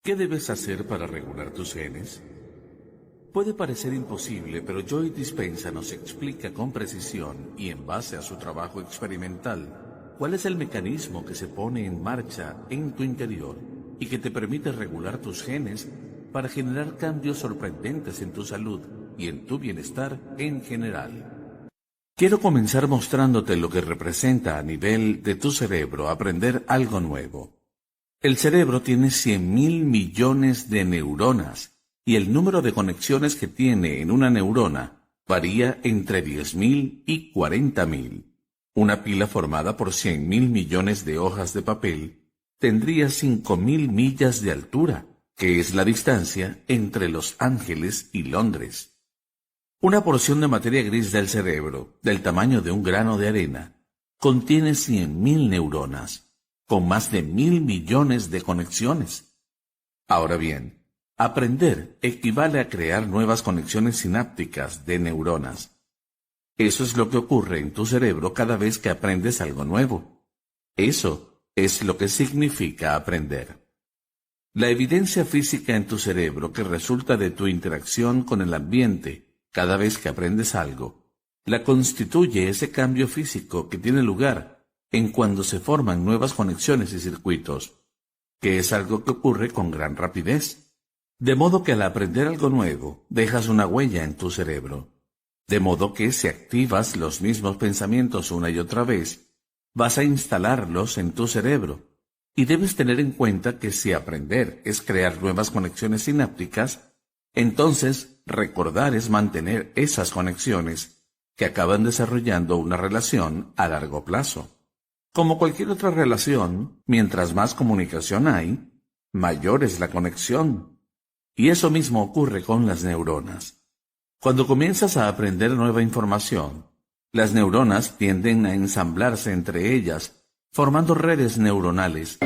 ¿Qué debes hacer para regular tus genes? Puede parecer imposible, pero Joy Dispenza nos explica con precisión y en base a su trabajo experimental cuál es el mecanismo que se pone en marcha en tu interior y que te permite regular tus genes para generar cambios sorprendentes en tu salud y en tu bienestar en general. Quiero comenzar mostrándote lo que representa a nivel de tu cerebro aprender algo nuevo. El cerebro tiene 100.000 millones de neuronas y el número de conexiones que tiene en una neurona varía entre 10.000 y 40.000. Una pila formada por 100.000 millones de hojas de papel tendría 5.000 millas de altura, que es la distancia entre Los Ángeles y Londres. Una porción de materia gris del cerebro, del tamaño de un grano de arena, contiene 100.000 neuronas, con más de 1.000 millones de conexiones. Ahora bien, aprender equivale a crear nuevas conexiones sinápticas de neuronas. Eso es lo que ocurre en tu cerebro cada vez que aprendes algo nuevo. Eso es lo que significa aprender. La evidencia física en tu cerebro que resulta de tu interacción con el ambiente cada vez que aprendes algo, la constituye ese cambio físico que tiene lugar en cuando se forman nuevas conexiones y circuitos, que es algo que ocurre con gran rapidez. De modo que al aprender algo nuevo, dejas una huella en tu cerebro. De modo que si activas los mismos pensamientos una y otra vez, vas a instalarlos en tu cerebro. Y debes tener en cuenta que si aprender es crear nuevas conexiones sinápticas, entonces recordar es mantener esas conexiones que acaban desarrollando una relación a largo plazo. Como cualquier otra relación, mientras más comunicación hay, mayor es la conexión. Y eso mismo ocurre con las neuronas. Cuando comienzas a aprender nueva información, las neuronas tienden a ensamblarse entre ellas, formando redes neuronales.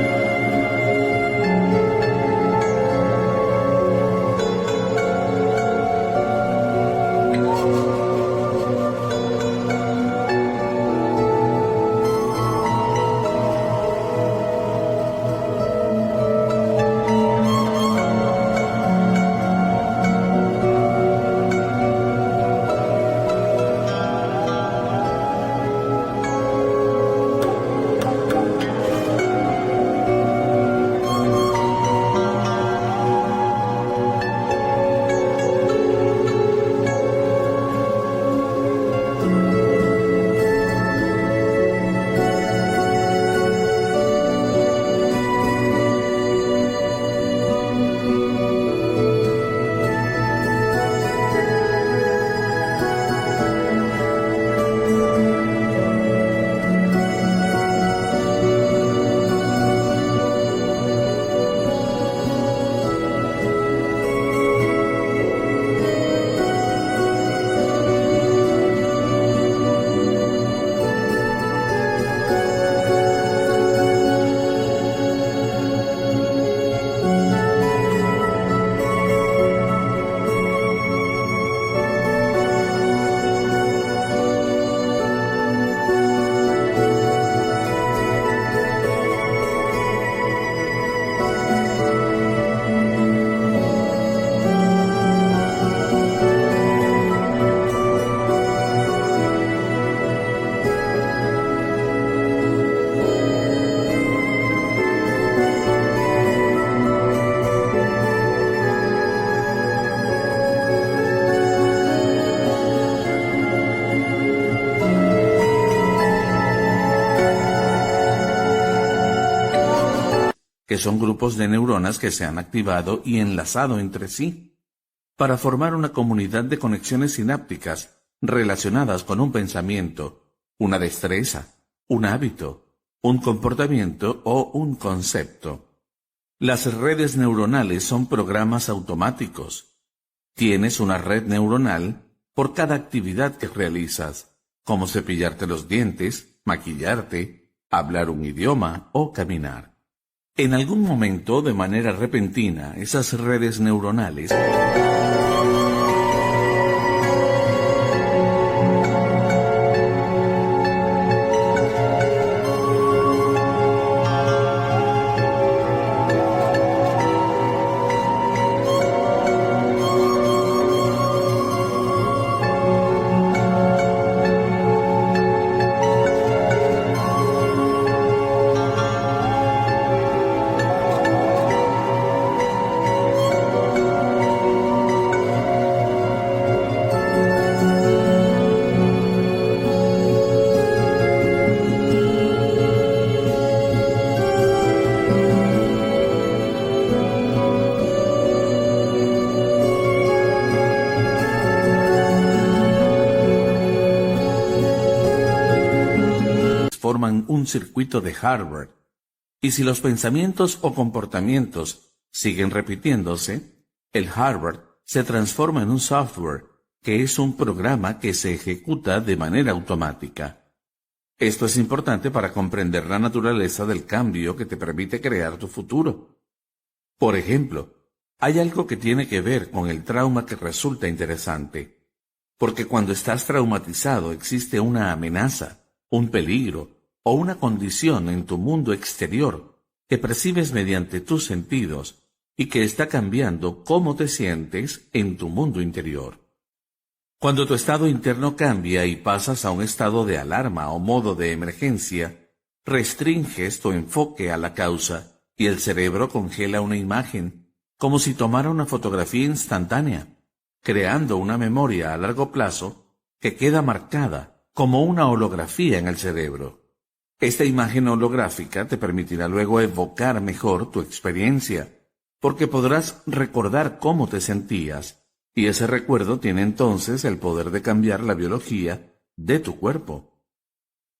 Que son grupos de neuronas que se han activado y enlazado entre sí, para formar una comunidad de conexiones sinápticas relacionadas con un pensamiento, una destreza, un hábito, un comportamiento o un concepto. Las redes neuronales son programas automáticos. Tienes una red neuronal por cada actividad que realizas, como cepillarte los dientes, maquillarte, hablar un idioma o caminar. En algún momento, de manera repentina, esas redes neuronales un circuito de Harvard. Y si los pensamientos o comportamientos siguen repitiéndose, el Harvard se transforma en un software, que es un programa que se ejecuta de manera automática. Esto es importante para comprender la naturaleza del cambio que te permite crear tu futuro. Por ejemplo, hay algo que tiene que ver con el trauma que resulta interesante, porque cuando estás traumatizado existe una amenaza, un peligro o una condición en tu mundo exterior que percibes mediante tus sentidos y que está cambiando cómo te sientes en tu mundo interior. Cuando tu estado interno cambia y pasas a un estado de alarma o modo de emergencia, restringes tu enfoque a la causa y el cerebro congela una imagen, como si tomara una fotografía instantánea, creando una memoria a largo plazo que queda marcada como una holografía en el cerebro. Esta imagen holográfica te permitirá luego evocar mejor tu experiencia, porque podrás recordar cómo te sentías, y ese recuerdo tiene entonces el poder de cambiar la biología de tu cuerpo.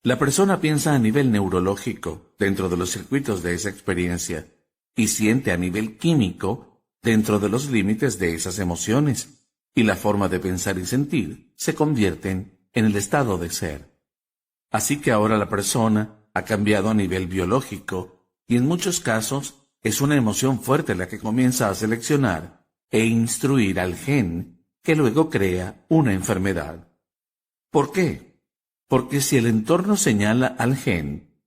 La persona piensa a nivel neurológico dentro de los circuitos de esa experiencia y siente a nivel químico dentro de los límites de esas emociones, y la forma de pensar y sentir se convierten en el estado de ser. Así que ahora la persona ha cambiado a nivel biológico y en muchos casos es una emoción fuerte la que comienza a seleccionar e instruir al gen que luego crea una enfermedad. ¿Por qué? Porque si el entorno señala al gen,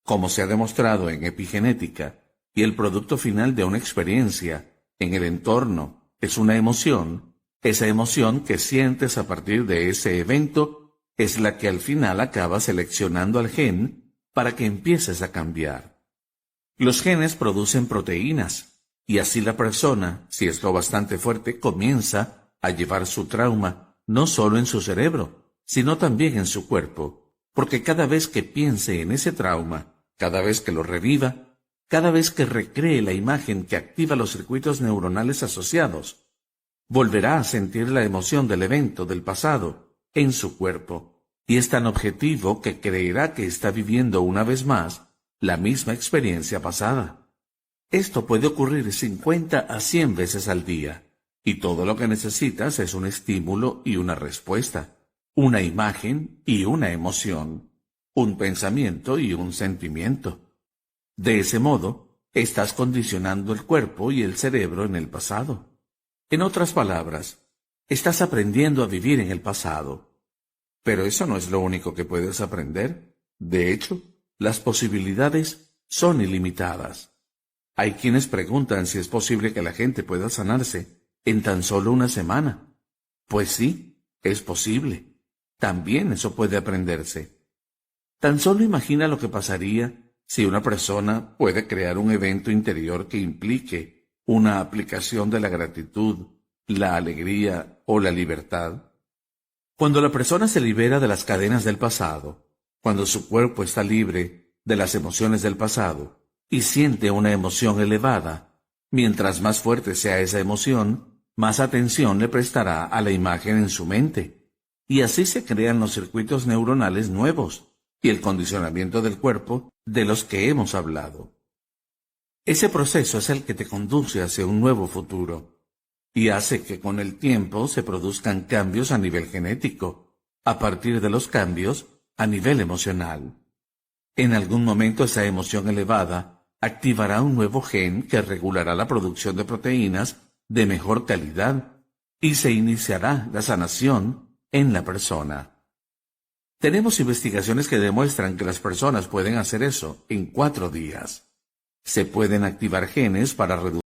como se ha demostrado en epigenética, y el producto final de una experiencia en el entorno es una emoción, esa emoción que sientes a partir de ese evento es la que al final acaba seleccionando al gen para que empieces a cambiar. Los genes producen proteínas, y así la persona, si es lo bastante fuerte, comienza a llevar su trauma no solo en su cerebro, sino también en su cuerpo, porque cada vez que piense en ese trauma, cada vez que lo reviva, cada vez que recree la imagen que activa los circuitos neuronales asociados, volverá a sentir la emoción del evento del pasado en su cuerpo, y es tan objetivo que creerá que está viviendo una vez más la misma experiencia pasada. Esto puede ocurrir 50 a 100 veces al día, y todo lo que necesitas es un estímulo y una respuesta, una imagen y una emoción, un pensamiento y un sentimiento. De ese modo, estás condicionando el cuerpo y el cerebro en el pasado. En otras palabras, estás aprendiendo a vivir en el pasado. Pero eso no es lo único que puedes aprender. De hecho, las posibilidades son ilimitadas. Hay quienes preguntan si es posible que la gente pueda sanarse en tan solo una semana. Pues sí, es posible. También eso puede aprenderse. Tan solo imagina lo que pasaría si una persona puede crear un evento interior que implique una aplicación de la gratitud, la alegría o la libertad. Cuando la persona se libera de las cadenas del pasado, cuando su cuerpo está libre de las emociones del pasado y siente una emoción elevada, mientras más fuerte sea esa emoción, más atención le prestará a la imagen en su mente, y así se crean los circuitos neuronales nuevos y el condicionamiento del cuerpo de los que hemos hablado. Ese proceso es el que te conduce hacia un nuevo futuro y hace que con el tiempo se produzcan cambios a nivel genético, a partir de los cambios a nivel emocional. En algún momento esa emoción elevada activará un nuevo gen que regulará la producción de proteínas de mejor calidad y se iniciará la sanación en la persona. Tenemos investigaciones que demuestran que las personas pueden hacer eso en 4 días. Se pueden activar genes para reducir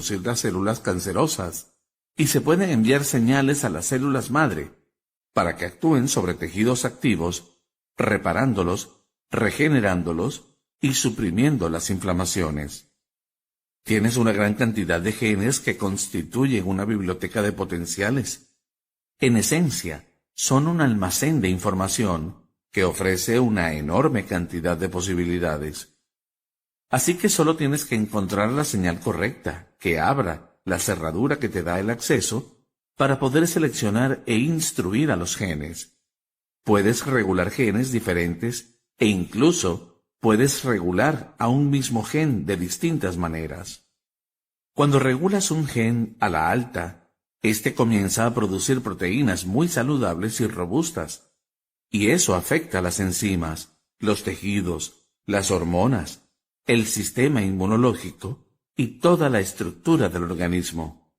Producir las células cancerosas y se pueden enviar señales a las células madre para que actúen sobre tejidos activos, reparándolos, regenerándolos y suprimiendo las inflamaciones. Tienes una gran cantidad de genes que constituyen una biblioteca de potenciales. En esencia, son un almacén de información que ofrece una enorme cantidad de posibilidades. Así que solo tienes que encontrar la señal correcta, que abra la cerradura que te da el acceso, para poder seleccionar e instruir a los genes. Puedes regular genes diferentes e incluso puedes regular a un mismo gen de distintas maneras. Cuando regulas un gen a la alta, este comienza a producir proteínas muy saludables y robustas, y eso afecta a las enzimas, los tejidos, las hormonas, el sistema inmunológico y toda la estructura del organismo.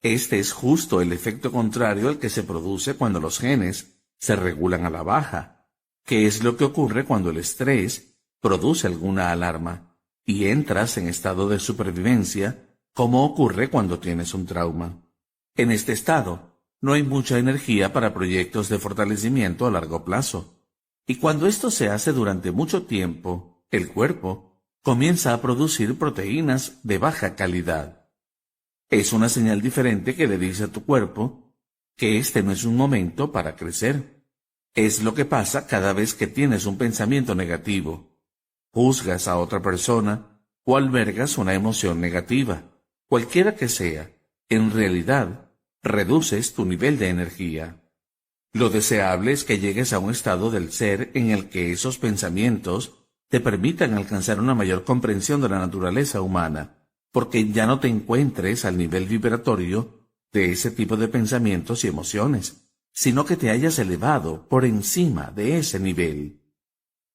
Este es justo el efecto contrario al que se produce cuando los genes se regulan a la baja, que es lo que ocurre cuando el estrés produce alguna alarma y entras en estado de supervivencia, como ocurre cuando tienes un trauma. En este estado, no hay mucha energía para proyectos de fortalecimiento a largo plazo, y cuando esto se hace durante mucho tiempo, el cuerpo comienza a producir proteínas de baja calidad. Es una señal diferente que le dice a tu cuerpo que este no es un momento para crecer. Es lo que pasa cada vez que tienes un pensamiento negativo, juzgas a otra persona o albergas una emoción negativa, cualquiera que sea. En realidad, reduces tu nivel de energía. Lo deseable es que llegues a un estado del ser en el que esos pensamientos te permitan alcanzar una mayor comprensión de la naturaleza humana, porque ya no te encuentres al nivel vibratorio de ese tipo de pensamientos y emociones, sino que te hayas elevado por encima de ese nivel.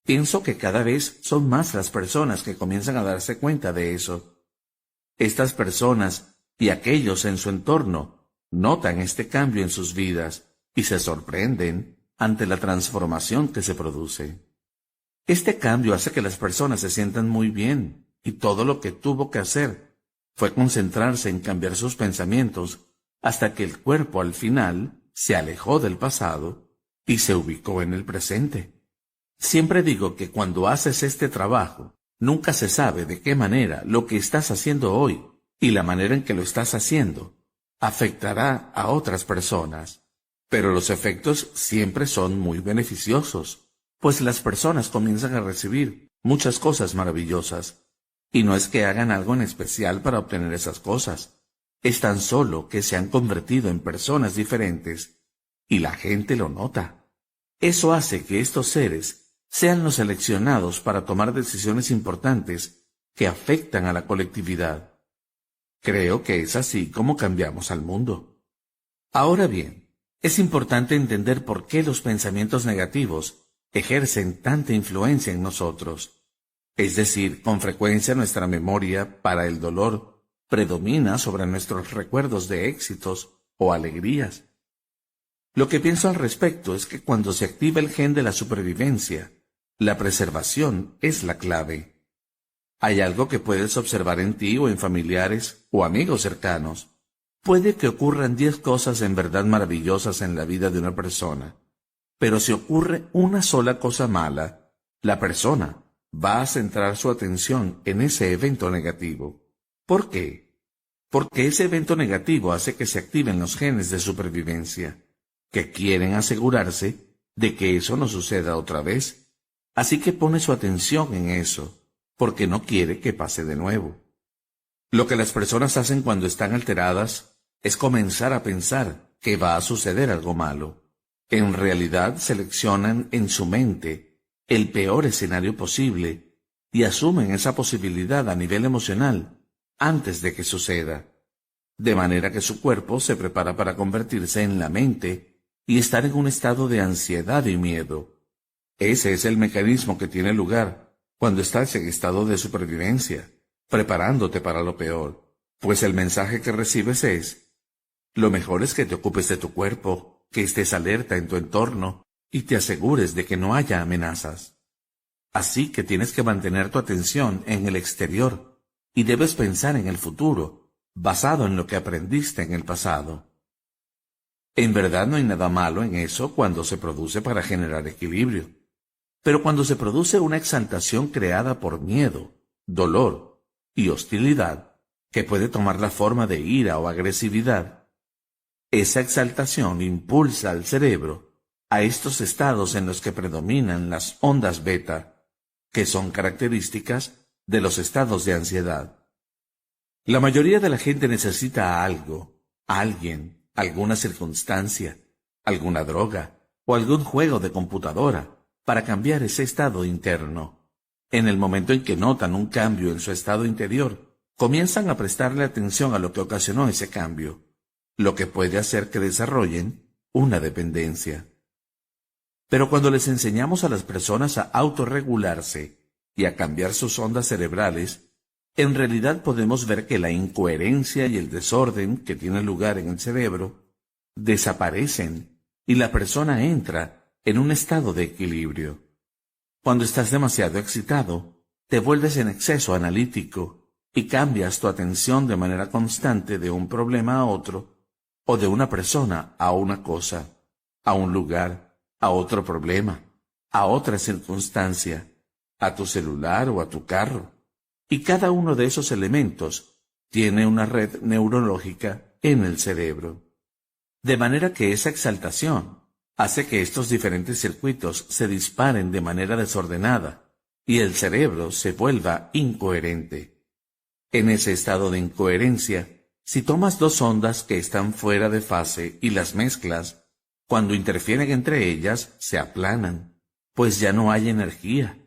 Pienso que cada vez son más las personas que comienzan a darse cuenta de eso. Estas personas y aquellos en su entorno notan este cambio en sus vidas y se sorprenden ante la transformación que se produce. Este cambio hace que las personas se sientan muy bien, y todo lo que tuvo que hacer fue concentrarse en cambiar sus pensamientos hasta que el cuerpo al final se alejó del pasado y se ubicó en el presente. Siempre digo que cuando haces este trabajo, nunca se sabe de qué manera lo que estás haciendo hoy y la manera en que lo estás haciendo afectará a otras personas. Pero los efectos siempre son muy beneficiosos, pues las personas comienzan a recibir muchas cosas maravillosas. Y no es que hagan algo en especial para obtener esas cosas. Es tan solo que se han convertido en personas diferentes y la gente lo nota. Eso hace que estos seres sean los seleccionados para tomar decisiones importantes que afectan a la colectividad. Creo que es así como cambiamos al mundo. Ahora bien, es importante entender por qué los pensamientos negativos ejercen tanta influencia en nosotros. Es decir, con frecuencia nuestra memoria para el dolor predomina sobre nuestros recuerdos de éxitos o alegrías. Lo que pienso al respecto es que cuando se activa el gen de la supervivencia, la preservación es la clave. Hay algo que puedes observar en ti o en familiares o amigos cercanos. Puede que ocurran 10 cosas en verdad maravillosas en la vida de una persona, pero si ocurre una sola cosa mala, la persona va a centrar su atención en ese evento negativo. ¿Por qué? Porque ese evento negativo hace que se activen los genes de supervivencia, que quieren asegurarse de que eso no suceda otra vez. Así que pone su atención en eso, porque no quiere que pase de nuevo. Lo que las personas hacen cuando están alteradas es comenzar a pensar que va a suceder algo malo. En realidad seleccionan en su mente el peor escenario posible y asumen esa posibilidad a nivel emocional antes de que suceda, de manera que su cuerpo se prepara para convertirse en la mente y estar en un estado de ansiedad y miedo. Ese es el mecanismo que tiene lugar cuando estás en estado de supervivencia, preparándote para lo peor, pues el mensaje que recibes es: lo mejor es que te ocupes de tu cuerpo, que estés alerta en tu entorno y te asegures de que no haya amenazas. Así que tienes que mantener tu atención en el exterior y debes pensar en el futuro, basado en lo que aprendiste en el pasado. En verdad no hay nada malo en eso cuando se produce para generar equilibrio. Pero cuando se produce una exaltación creada por miedo, dolor y hostilidad, que puede tomar la forma de ira o agresividad, esa exaltación impulsa al cerebro a estos estados en los que predominan las ondas beta, que son características de los estados de ansiedad. La mayoría de la gente necesita algo, a alguien, alguna circunstancia, alguna droga o algún juego de computadora para cambiar ese estado interno. En el momento en que notan un cambio en su estado interior, comienzan a prestarle atención a lo que ocasionó ese cambio, lo que puede hacer que desarrollen una dependencia. Pero cuando les enseñamos a las personas a autorregularse y a cambiar sus ondas cerebrales, en realidad podemos ver que la incoherencia y el desorden que tiene lugar en el cerebro desaparecen y la persona entra en un estado de equilibrio. Cuando estás demasiado excitado, te vuelves en exceso analítico y cambias tu atención de manera constante de un problema a otro, o de una persona a una cosa, a un lugar, a otro problema, a otra circunstancia, a tu celular o a tu carro. Y cada uno de esos elementos tiene una red neurológica en el cerebro. De manera que esa exaltación hace que estos diferentes circuitos se disparen de manera desordenada y el cerebro se vuelva incoherente. En ese estado de incoherencia, si tomas dos ondas que están fuera de fase y las mezclas, cuando interfieren entre ellas se aplanan, pues ya no hay energía.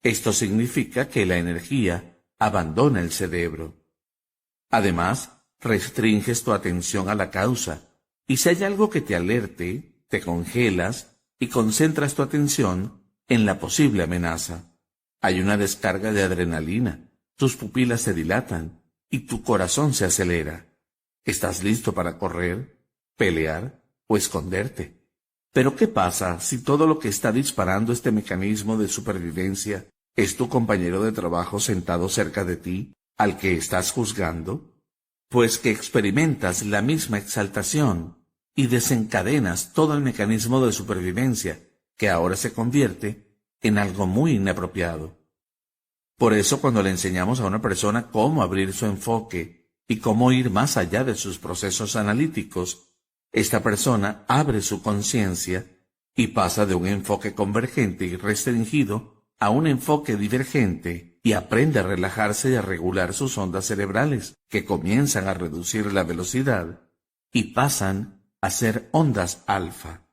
Esto significa que la energía abandona el cerebro. Además, restringes tu atención a la causa, y si hay algo que te alerte, te congelas y concentras tu atención en la posible amenaza. Hay una descarga de adrenalina, tus pupilas se dilatan y tu corazón se acelera. Estás listo para correr, pelear o esconderte. Pero ¿qué pasa si todo lo que está disparando este mecanismo de supervivencia es tu compañero de trabajo sentado cerca de ti, al que estás juzgando? Pues que experimentas la misma exaltación y desencadenas todo el mecanismo de supervivencia, que ahora se convierte en algo muy inapropiado. Por eso, cuando le enseñamos a una persona cómo abrir su enfoque y cómo ir más allá de sus procesos analíticos, esta persona abre su conciencia y pasa de un enfoque convergente y restringido a un enfoque divergente y aprende a relajarse y a regular sus ondas cerebrales, que comienzan a reducir la velocidad y pasan a ser ondas alfa.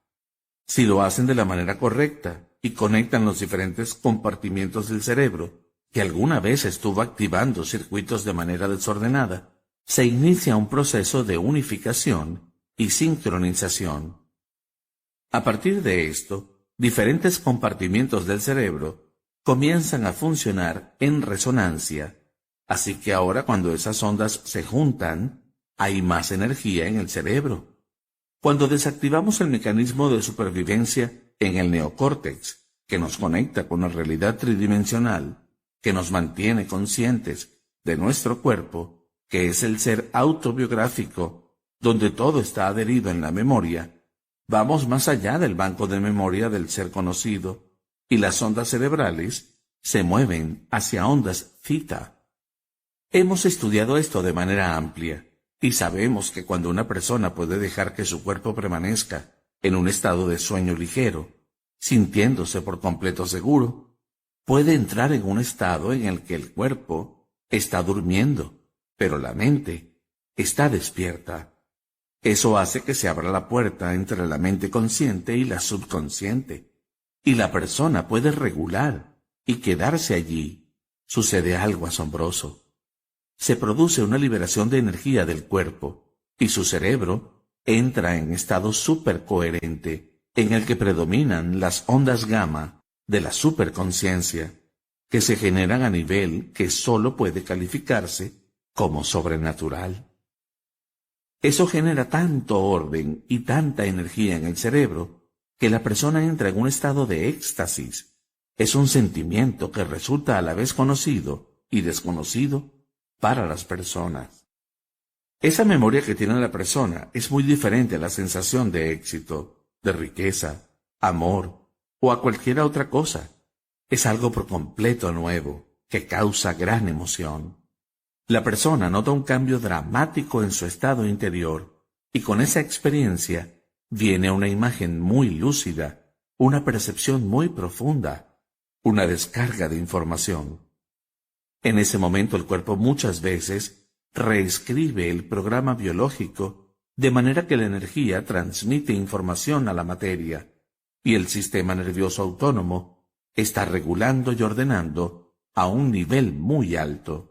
Si lo hacen de la manera correcta y conectan los diferentes compartimientos del cerebro, que alguna vez estuvo activando circuitos de manera desordenada, se inicia un proceso de unificación y sincronización. A partir de esto, diferentes compartimientos del cerebro comienzan a funcionar en resonancia, así que ahora cuando esas ondas se juntan, hay más energía en el cerebro. Cuando desactivamos el mecanismo de supervivencia en el neocórtex, que nos conecta con la realidad tridimensional, que nos mantiene conscientes de nuestro cuerpo, que es el ser autobiográfico, donde todo está adherido en la memoria, vamos más allá del banco de memoria del ser conocido, y las ondas cerebrales se mueven hacia ondas theta. Hemos estudiado esto de manera amplia, y sabemos que cuando una persona puede dejar que su cuerpo permanezca en un estado de sueño ligero, sintiéndose por completo seguro, puede entrar en un estado en el que el cuerpo está durmiendo, pero la mente está despierta. Eso hace que se abra la puerta entre la mente consciente y la subconsciente, y la persona puede regular y quedarse allí. Sucede algo asombroso. Se produce una liberación de energía del cuerpo, y su cerebro entra en estado supercoherente, en el que predominan las ondas gamma de la superconciencia, que se generan a nivel que solo puede calificarse como sobrenatural. Eso genera tanto orden y tanta energía en el cerebro que la persona entra en un estado de éxtasis. Es un sentimiento que resulta a la vez conocido y desconocido para las personas. Esa memoria que tiene la persona es muy diferente a la sensación de éxito, de riqueza, amor o a cualquier otra cosa. Es algo por completo nuevo, que causa gran emoción. La persona nota un cambio dramático en su estado interior, y con esa experiencia viene una imagen muy lúcida, una percepción muy profunda, una descarga de información. En ese momento el cuerpo muchas veces reescribe el programa biológico de manera que la energía transmite información a la materia, y el sistema nervioso autónomo está regulando y ordenando a un nivel muy alto.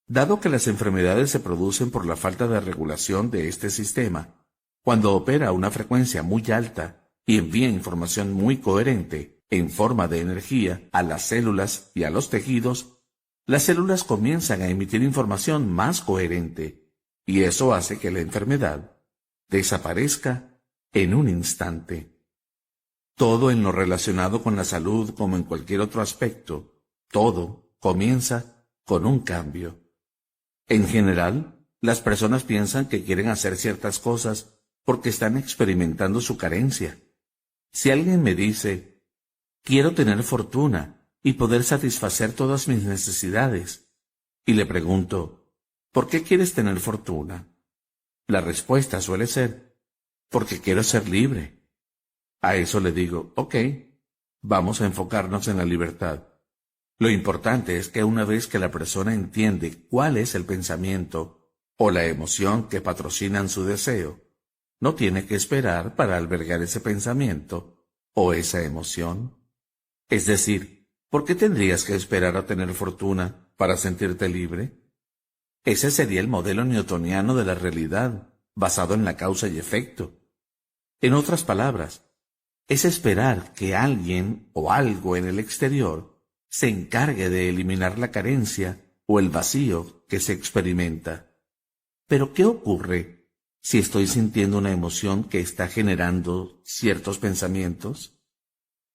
Dado que las enfermedades se producen por la falta de regulación de este sistema, cuando opera a una frecuencia muy alta y envía información muy coherente en forma de energía a las células y a los tejidos, las células comienzan a emitir información más coherente, y eso hace que la enfermedad desaparezca en un instante. Todo en lo relacionado con la salud, como en cualquier otro aspecto, todo comienza con un cambio. En general, las personas piensan que quieren hacer ciertas cosas porque están experimentando su carencia. Si alguien me dice, quiero tener fortuna y poder satisfacer todas mis necesidades, y le pregunto, ¿por qué quieres tener fortuna? La respuesta suele ser, porque quiero ser libre. A eso le digo, ok, vamos a enfocarnos en la libertad. Lo importante es que una vez que la persona entiende cuál es el pensamiento o la emoción que patrocinan su deseo, no tiene que esperar para albergar ese pensamiento o esa emoción. Es decir, ¿Por qué tendrías que esperar a tener fortuna para sentirte libre? Ese sería el modelo newtoniano de la realidad, basado en la causa y efecto. En otras palabras, es esperar que alguien o algo en el exterior se encargue de eliminar la carencia o el vacío que se experimenta. Pero ¿qué ocurre si estoy sintiendo una emoción que está generando ciertos pensamientos?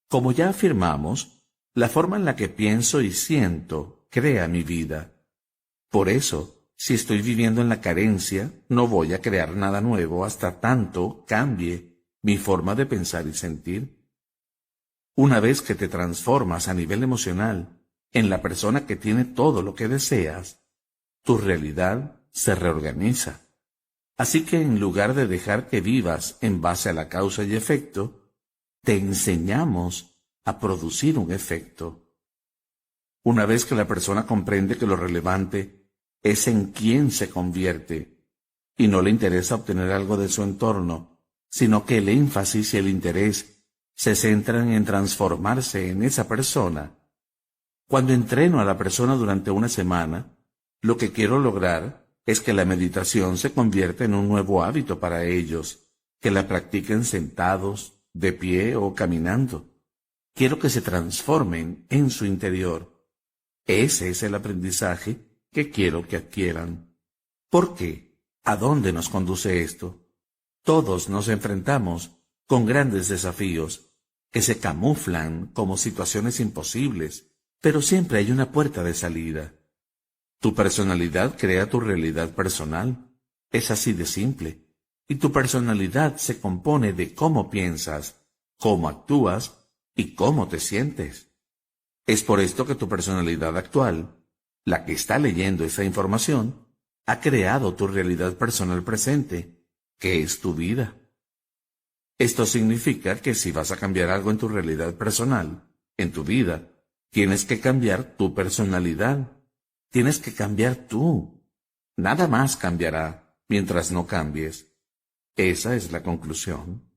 Como ya afirmamos, la forma en la que pienso y siento crea mi vida. Por eso, si estoy viviendo en la carencia, no voy a crear nada nuevo hasta tanto cambie mi forma de pensar y sentir. Una vez que te transformas a nivel emocional en la persona que tiene todo lo que deseas, tu realidad se reorganiza. Así que en lugar de dejar que vivas en base a la causa y efecto, te enseñamos a producir un efecto. Una vez que la persona comprende que lo relevante es en quién se convierte, y no le interesa obtener algo de su entorno, sino que el énfasis y el interés se centran en transformarse en esa persona. Cuando entreno a la persona durante una semana, lo que quiero lograr es que la meditación se convierta en un nuevo hábito para ellos, que la practiquen sentados, de pie o caminando. Quiero que se transformen en su interior. Ese es el aprendizaje que quiero que adquieran. ¿Por qué? ¿A dónde nos conduce esto? Todos nos enfrentamos con grandes desafíos que se camuflan como situaciones imposibles, pero siempre hay una puerta de salida. Tu personalidad crea tu realidad personal. Es así de simple. Y tu personalidad se compone de cómo piensas, cómo actúas y cómo te sientes. Es por esto que tu personalidad actual, la que está leyendo esa información, ha creado tu realidad personal presente, que es tu vida. Esto significa que si vas a cambiar algo en tu realidad personal, en tu vida, tienes que cambiar tu personalidad. Tienes que cambiar tú. Nada más cambiará mientras no cambies. Esa es la conclusión.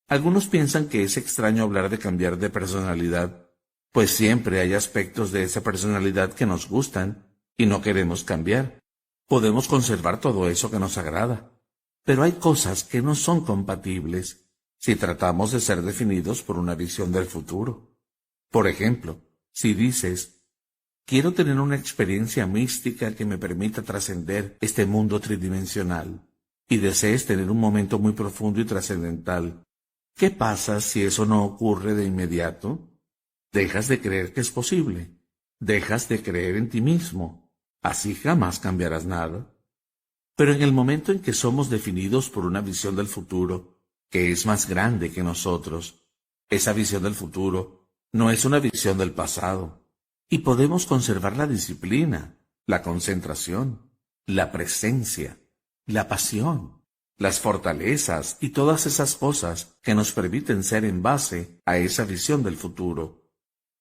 Algunos piensan que es extraño hablar de cambiar de personalidad, pues siempre hay aspectos de esa personalidad que nos gustan y no queremos cambiar. Podemos conservar todo eso que nos agrada, pero hay cosas que no son compatibles si tratamos de ser definidos por una visión del futuro. Por ejemplo, si dices, quiero tener una experiencia mística que me permita trascender este mundo tridimensional, y desees tener un momento muy profundo y trascendental, ¿qué pasa si eso no ocurre de inmediato? Dejas de creer que es posible. Dejas de creer en ti mismo. Así jamás cambiarás nada. Pero en el momento en que somos definidos por una visión del futuro, que es más grande que nosotros, esa visión del futuro no es una visión del pasado, y podemos conservar la disciplina, la concentración, la presencia, la pasión, las fortalezas y todas esas cosas que nos permiten ser en base a esa visión del futuro.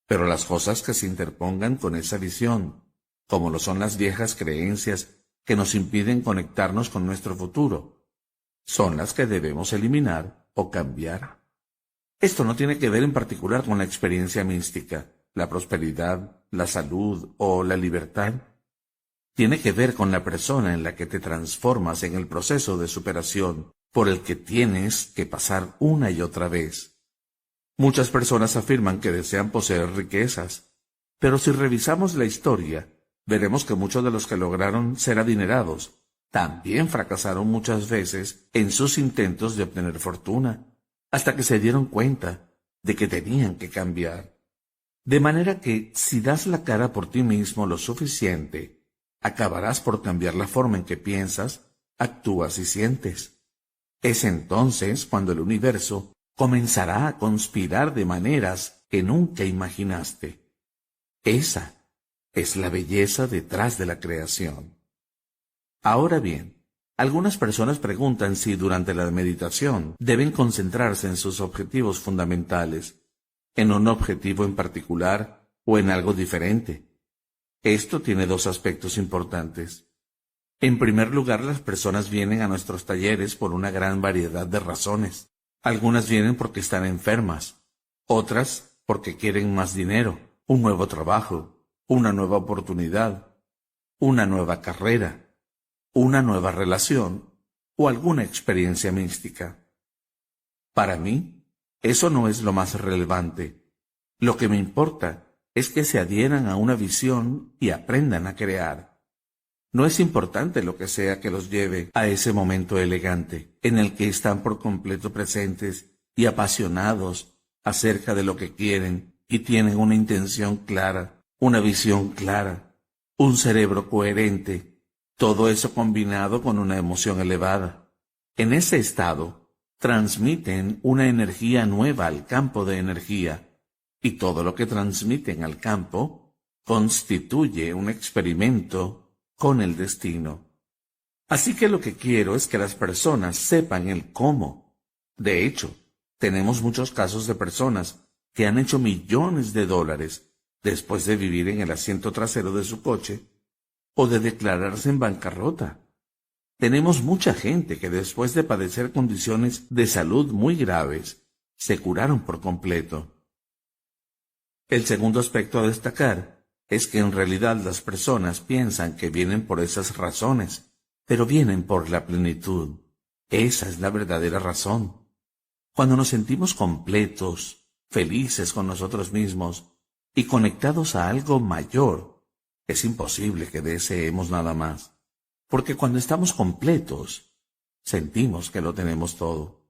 Pero las cosas que se interpongan con esa visión, como lo son las viejas creencias que nos impiden conectarnos con nuestro futuro, son las que debemos eliminar o cambiar. Esto no tiene que ver en particular con la experiencia mística, la prosperidad, la salud o la libertad. Tiene que ver con la persona en la que te transformas en el proceso de superación por el que tienes que pasar una y otra vez. Muchas personas afirman que desean poseer riquezas, pero si revisamos la historia, veremos que muchos de los que lograron ser adinerados también fracasaron muchas veces en sus intentos de obtener fortuna, hasta que se dieron cuenta de que tenían que cambiar. De manera que, si das la cara por ti mismo lo suficiente, acabarás por cambiar la forma en que piensas, actúas y sientes. Es entonces cuando el universo comenzará a conspirar de maneras que nunca imaginaste. Esa es la belleza detrás de la creación. Ahora bien, algunas personas preguntan si durante la meditación deben concentrarse en sus objetivos fundamentales, en un objetivo en particular o en algo diferente. Esto tiene dos aspectos importantes. En primer lugar, las personas vienen a nuestros talleres por una gran variedad de razones. Algunas vienen porque están enfermas, otras porque quieren más dinero, un nuevo trabajo, una nueva oportunidad, una nueva carrera, una nueva relación o alguna experiencia mística. Para mí, eso no es lo más relevante. Lo que me importa es que se adhieran a una visión y aprendan a crear. No es importante lo que sea que los lleve a ese momento elegante, en el que están por completo presentes y apasionados acerca de lo que quieren y tienen una intención clara, una visión clara, un cerebro coherente, todo eso combinado con una emoción elevada. En ese estado, transmiten una energía nueva al campo de energía, y todo lo que transmiten al campo constituye un experimento con el destino. Así que lo que quiero es que las personas sepan el cómo. De hecho, tenemos muchos casos de personas que han hecho millones de dólares después de vivir en el asiento trasero de su coche o de declararse en bancarrota. Tenemos mucha gente que después de padecer condiciones de salud muy graves, se curaron por completo. El segundo aspecto a destacar es que en realidad las personas piensan que vienen por esas razones, pero vienen por la plenitud. Esa es la verdadera razón. Cuando nos sentimos completos, felices con nosotros mismos y conectados a algo mayor, es imposible que deseemos nada más, porque cuando estamos completos, sentimos que lo tenemos todo.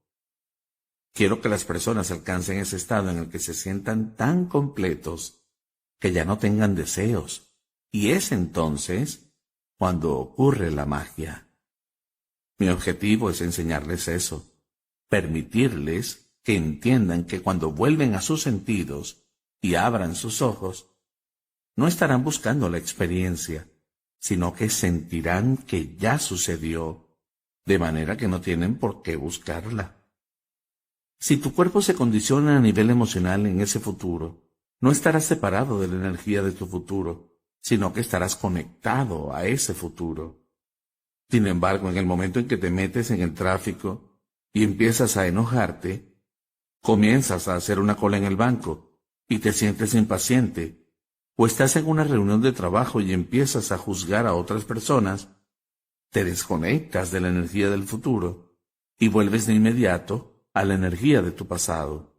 Quiero que las personas alcancen ese estado en el que se sientan tan completos que ya no tengan deseos, y es entonces cuando ocurre la magia. Mi objetivo es enseñarles eso, permitirles que entiendan que cuando vuelven a sus sentidos y abran sus ojos, no estarán buscando la experiencia, sino que sentirán que ya sucedió, de manera que no tienen por qué buscarla. Si tu cuerpo se condiciona a nivel emocional en ese futuro, no estarás separado de la energía de tu futuro, sino que estarás conectado a ese futuro. Sin embargo, en el momento en que te metes en el tráfico y empiezas a enojarte, comienzas a hacer una cola en el banco y te sientes impaciente, o estás en una reunión de trabajo y empiezas a juzgar a otras personas, te desconectas de la energía del futuro y vuelves de inmediato a la energía de tu pasado.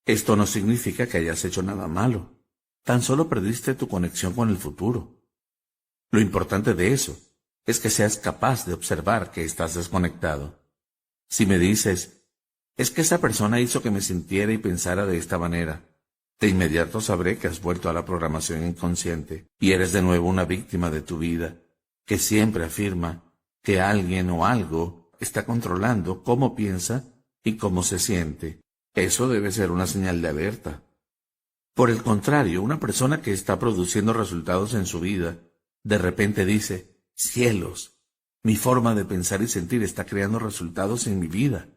Esto no significa que hayas hecho nada malo, tan solo perdiste tu conexión con el futuro. Lo importante de eso es que seas capaz de observar que estás desconectado. Si me dices, es que esa persona hizo que me sintiera y pensara de esta manera, de inmediato sabré que has vuelto a la programación inconsciente y eres de nuevo una víctima de tu vida, que siempre afirma que alguien o algo está controlando cómo piensa y cómo se siente. Eso debe ser una señal de alerta. Por el contrario, una persona que está produciendo resultados en su vida, de repente dice, cielos, mi forma de pensar y sentir está creando resultados en mi vida.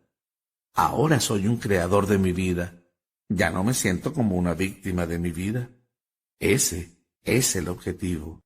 Ahora soy un creador de mi vida. Ya no me siento como una víctima de mi vida. Ese es el objetivo.